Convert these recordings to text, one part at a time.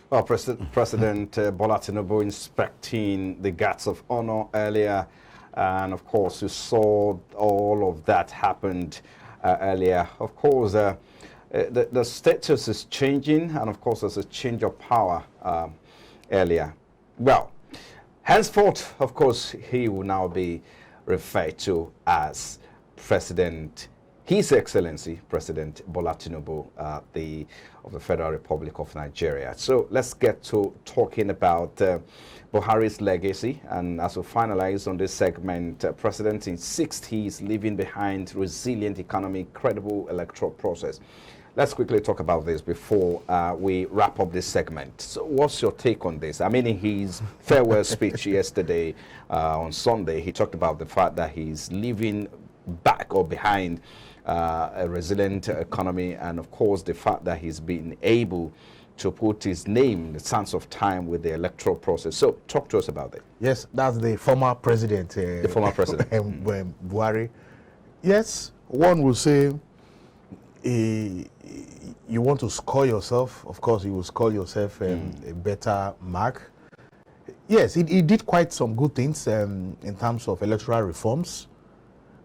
Well, President Bola Tinubu inspecting the guards of honor earlier, and of course, you saw all of that happened earlier. Of course, the status is changing, and of course, there's a change of power earlier. Well, henceforth, of course, he will now be referred to as President, His Excellency President Bola Tinubu of the Federal Republic of Nigeria. So let's get to talking about Buhari's legacy. And as we finalize on this segment, President insists he is leaving behind resilient economy, credible electoral process. Let's quickly talk about this before we wrap up this segment. So what's your take on this? I mean, in his farewell speech yesterday on Sunday, he talked about the fact that he's leaving back or behind a resilient economy, and of course the fact that he's been able to put his name, the sands of time, with the electoral process. So talk to us about it. Yes, that's the former president. The former president. Buhari. Yes, one will say you want to score yourself. Of course, you will score yourself a better mark. Yes, he did quite some good things in terms of electoral reforms.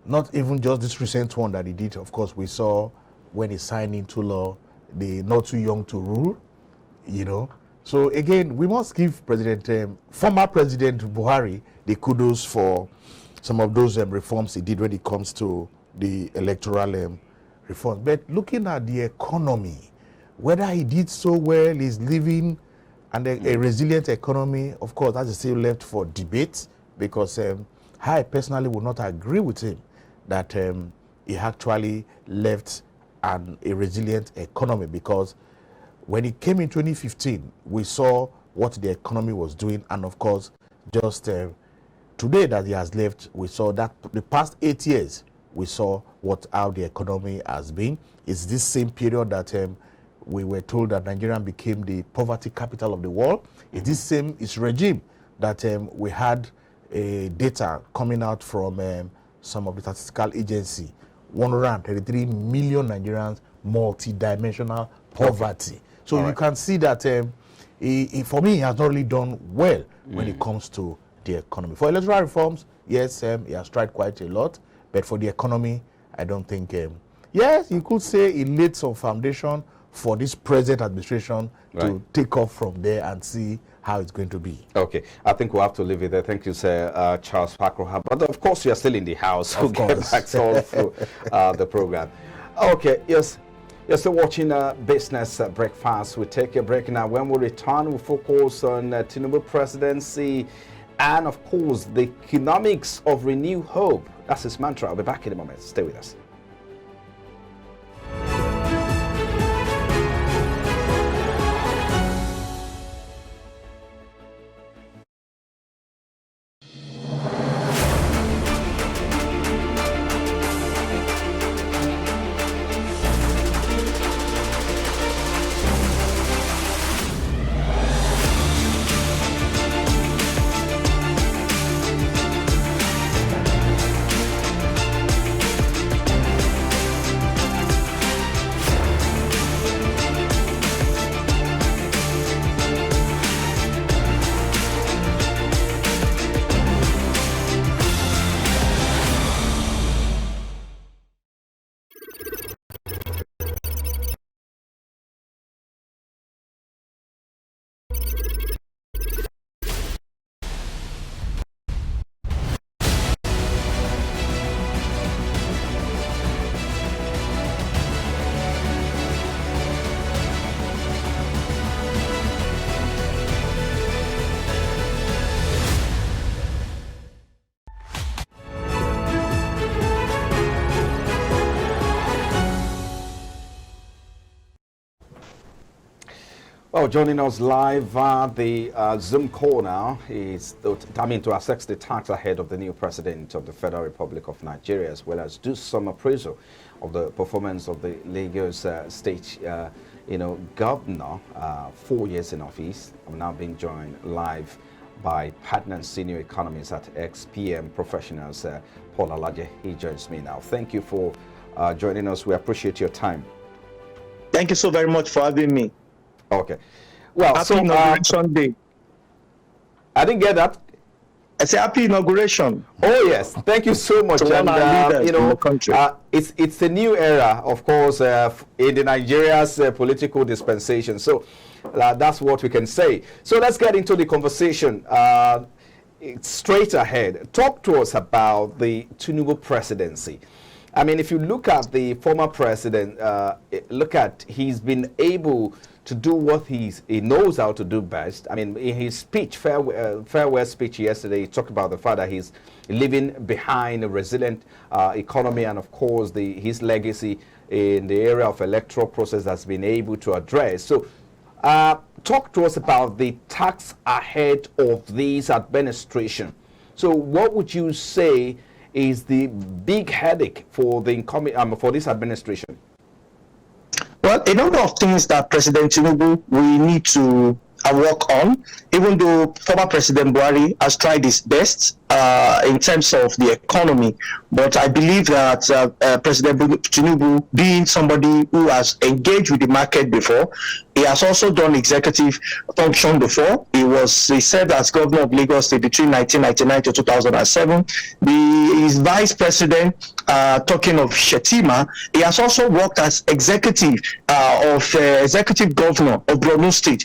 Not even just this recent one that he did. Of course, we saw when he signed into law the not too young to rule, you know. So again, we must give former President Buhari the kudos for some of those reforms he did when it comes to the electoral reforms. But looking at the economy, whether he did so well, he's living and a resilient economy, of course, that is still left for debate, because I personally would not agree with him that he actually left a resilient economy, because when he came in 2015, we saw what the economy was doing, and of course, just today that he has left, we saw that the past 8 years, we saw how the economy has been. It's this same period that we were told that Nigeria became the poverty capital of the world. It's this same regime that we had data coming out from some of the statistical agency, 133 million Nigerians, multi-dimensional poverty. So you can see that for me, he has not really done well when it comes to the economy. For electoral reforms, yes, he has tried quite a lot, but for the economy, I don't think, yes, you could say he laid some foundation for this present administration to take off from there and see how it's going to be. Okay, I think we'll have to leave it there. Thank you, sir, Charles Pakroha. But of course, you're still in the house. We'll get back all through the program. Okay, yes, you're still watching Business Breakfast. We'll take a break now. When we return, we'll focus on Tinubu presidency and, of course, the economics of renewed hope. That's his mantra. I'll be back in a moment. Stay with us. Well, joining us live the Zoom call now is, to assess the tax ahead of the new president of the Federal Republic of Nigeria, as well as do some appraisal of the performance of the Lagos state, governor, 4 years in office. I'm now being joined live by partner and senior economists at XPM Professionals, Paul Alaje. He joins me now. Thank you for joining us. We appreciate your time. Thank you so very much for having me. Okay. Well, Happy so Inauguration Day. I didn't get that. I say happy inauguration. Oh yes, thank you so much. To all our leaders you know, in the country. It's a new era, of course, in the Nigeria's political dispensation. So that's what we can say. So let's get into the conversation. Straight ahead, talk to us about the Tinubu presidency. I mean, if you look at the former president, he's been able to do what he knows how to do best. I mean, in his speech, farewell speech yesterday, he talked about the fact that he's leaving behind a resilient economy, and of course his legacy in the area of electoral process has been able to address. So talk to us about the task ahead of this administration. So what would you say is the big headache for the incoming for this administration? Well, a number of things that President Tinubu will need to work on, even though former President Buhari has tried his best in terms of the economy. But I believe that President Tinubu, being somebody who has engaged with the market before, he has also done executive function before. He served as governor of Lagos State between 1999 to 2007. His vice president, talking of Shetima, he has also worked as executive governor of Borno State.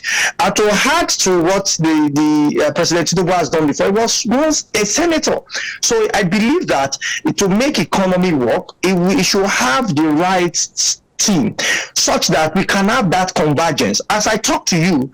To add to what the President Tinubu has done before, he was a senator. So I believe that to make economy work, we should have the right team such that we can have that convergence. As I talk to you,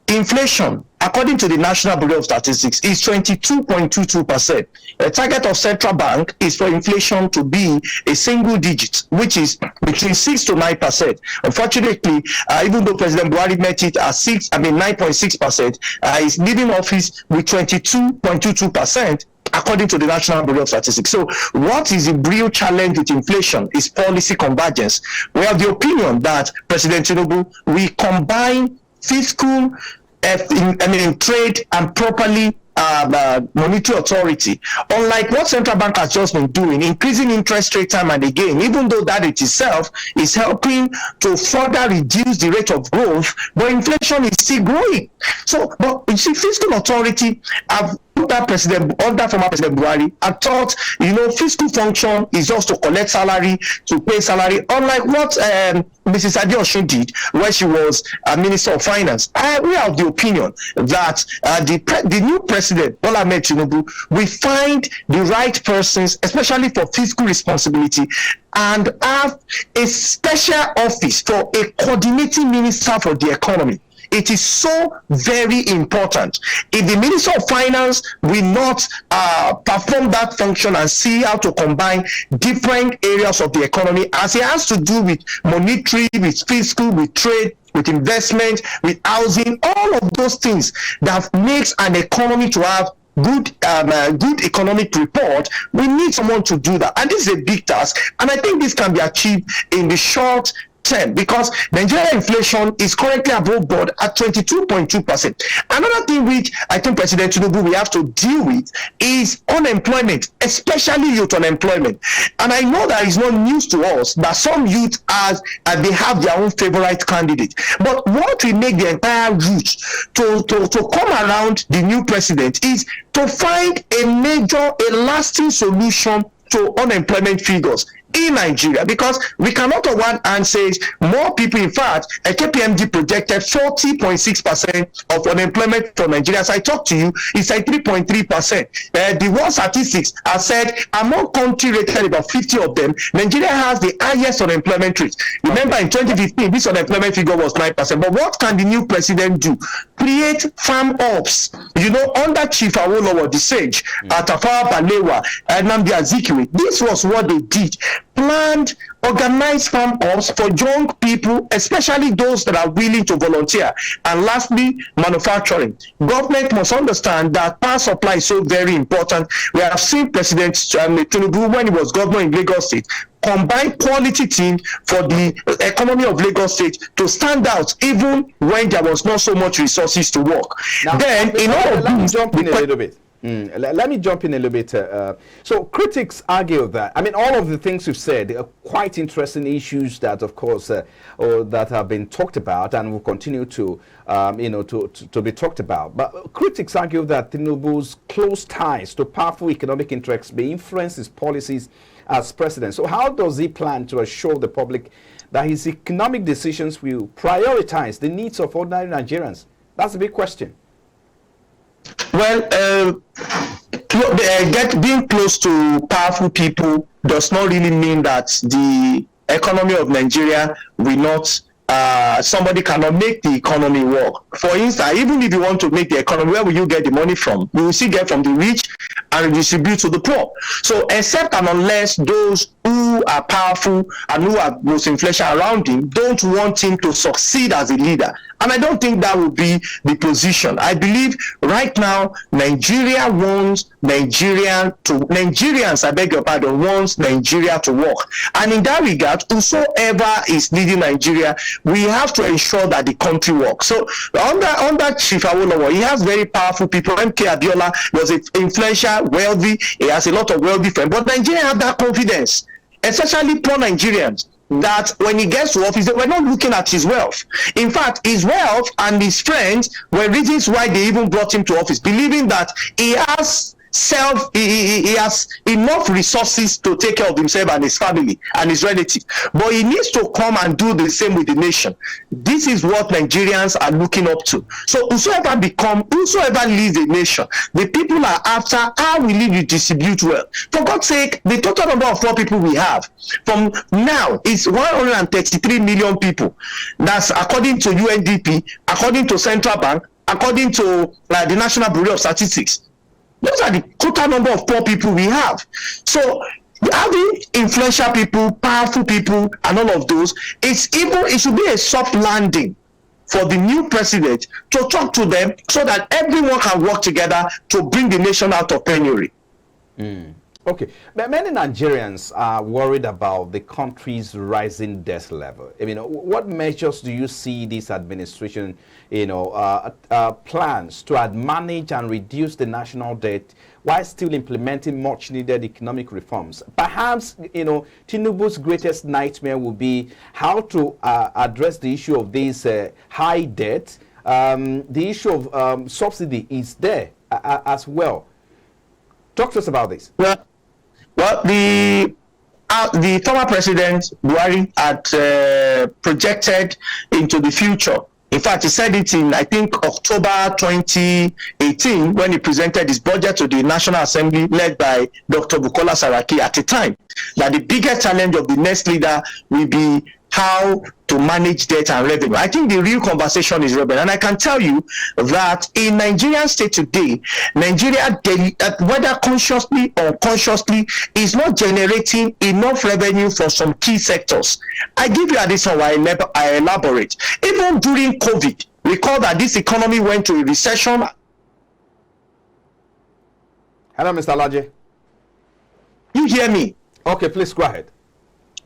inflation, according to the National Bureau of Statistics, is 22.22%. The target of central bank is for inflation to be a single digit, which is between 6 to 9%. Unfortunately, even though President Buhari met it at 9.6%, he's leaving office with 22.22%. According to the National Bureau of Statistics. So what is the real challenge with inflation is policy convergence. We have the opinion that President Tinubu will combine fiscal, trade and properly monetary authority, unlike what central bank has just been doing, increasing interest rate time and again, even though that it itself is helping to further reduce the rate of growth, but inflation is still growing. So, but you see, fiscal authority under former President Buhari, I thought, fiscal function is just to collect salary, to pay salary, unlike what Mrs. Adeosun did when she was Minister of Finance. We have the opinion that the new president, Bola Ahmed Tinubu, will find the right persons, especially for fiscal responsibility, and have a special office for a coordinating minister for the economy. It is so very important. If the Minister of Finance will not perform that function and see how to combine different areas of the economy, as it has to do with monetary, with fiscal, with trade, with investment, with housing, all of those things that makes an economy to have good economic report, we need someone to do that. And this is a big task. And I think this can be achieved in the short term, because Nigerian inflation is currently above board at 22.2%. Another thing which I think President Tinubu will have to deal with is unemployment, especially youth unemployment. And I know that is not news to us that some youth they have their own favorite candidate. But what will make the entire youth to come around the new president is to find a lasting solution to unemployment figures in Nigeria, because we cannot on one hand say more people. In fact, a KPMG projected 40.6% of unemployment for Nigeria. As I talk to you, it's like 3.3%. The World Statistics have said among countries rated about 50 of them, Nigeria has the highest unemployment rate. Remember, in 2015, this unemployment figure was 9%. But what can the new president do? Create farm ops. Under Chief Awolowo, the sage, Tafawa Balewa, Nnamdi Azikiwe, this was what they did. Planned, organized farm ops for young people, especially those that are willing to volunteer. And lastly, manufacturing. Government must understand that power supply is so very important. We have seen President Tinubu, when he was governor in Lagos State, combine quality team for the economy of Lagos State to stand out even when there was not so much resources to work. Now, Then, let me jump in a little bit. Let me jump in a little bit. So critics argue that, I mean, all of the things you've said are quite interesting issues that, of course, or that have been talked about and will continue to, to be talked about. But critics argue that Tinubu's close ties to powerful economic interests may influence his policies as president. So how does he plan to assure the public that his economic decisions will prioritize the needs of ordinary Nigerians? That's a big question. Well, being close to powerful people does not really mean that the economy of Nigeria will not, somebody cannot make the economy work. For instance, even if you want to make the economy, where will you get the money from? You will still get from the rich and redistribute to the poor. So except and unless those who are powerful and who are most influential around him don't want him to succeed as a leader. And I don't think that will be the position. I believe right now, Nigeria wants Nigerians, I beg your pardon, wants Nigeria to work. And in that regard, whosoever is leading Nigeria, we have to ensure that the country works. So under Chief Awolowo, he has very powerful people. MK Abiola was influential, wealthy, he has a lot of wealthy friends. But Nigeria have that confidence, especially poor Nigerians, that when he gets to office, we're not looking at his wealth. In fact, his wealth and his friends were reasons why they even brought him to office, believing that he has he has enough resources to take care of himself and his family and his relatives, but he needs to come and do the same with the nation. This is what Nigerians are looking up to. So whosoever leads the nation, the people are after how will he distribute wealth. For God's sake, the total number of poor people we have from now is 133 million people. That's according to UNDP, according to Central Bank, according to the National Bureau of Statistics. Those are the total number of poor people we have. So having influential people, powerful people, and all of those, it should be a soft landing for the new president to talk to them so that everyone can work together to bring the nation out of penury. Okay, but many Nigerians are worried about the country's rising debt level. I mean, what measures do you see this administration, plans to manage and reduce the national debt while still implementing much needed economic reforms? Perhaps, Tinubu's greatest nightmare will be how to address the issue of this high debt. The issue of subsidy is there as well. Talk to us about this. Well, the former president Buhari had projected into the future. In fact, he said it in, I think, October 2018 when he presented his budget to the National Assembly led by Dr. Bukola Saraki at the time, that the biggest challenge of the next leader will be how to manage debt and revenue. I think the real conversation is revenue. And I can tell you that in Nigerian state today, Nigeria, whether consciously or unconsciously, is not generating enough revenue for some key sectors. I give you a reason why I elaborate. Even during COVID, recall that this economy went to a recession. Hello, Mr. Laje. You hear me? Okay, please go ahead.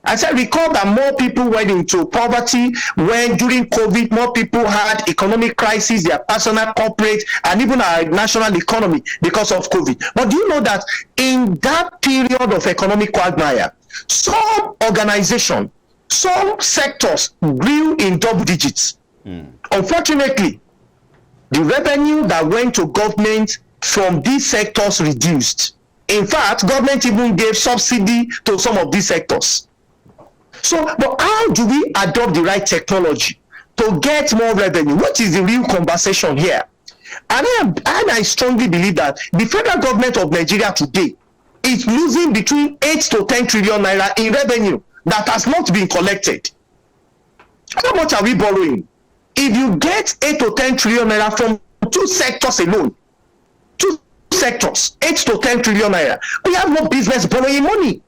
I said, recall that more people went into poverty when during COVID, more people had economic crisis, their personal, corporate, and even our national economy because of COVID. But do you know that in that period of economic quagmire, some organizations, some sectors grew in double digits. Unfortunately, the revenue that went to government from these sectors reduced. In fact, government even gave subsidy to some of these sectors. So, but how do we adopt the right technology to get more revenue? What is the real conversation here? And I strongly believe that the federal government of Nigeria today is losing between 8 to 10 trillion naira in revenue that has not been collected. How much are we borrowing? If you get 8 to 10 trillion naira from two sectors alone, 8 to 10 trillion naira, we have no business borrowing money.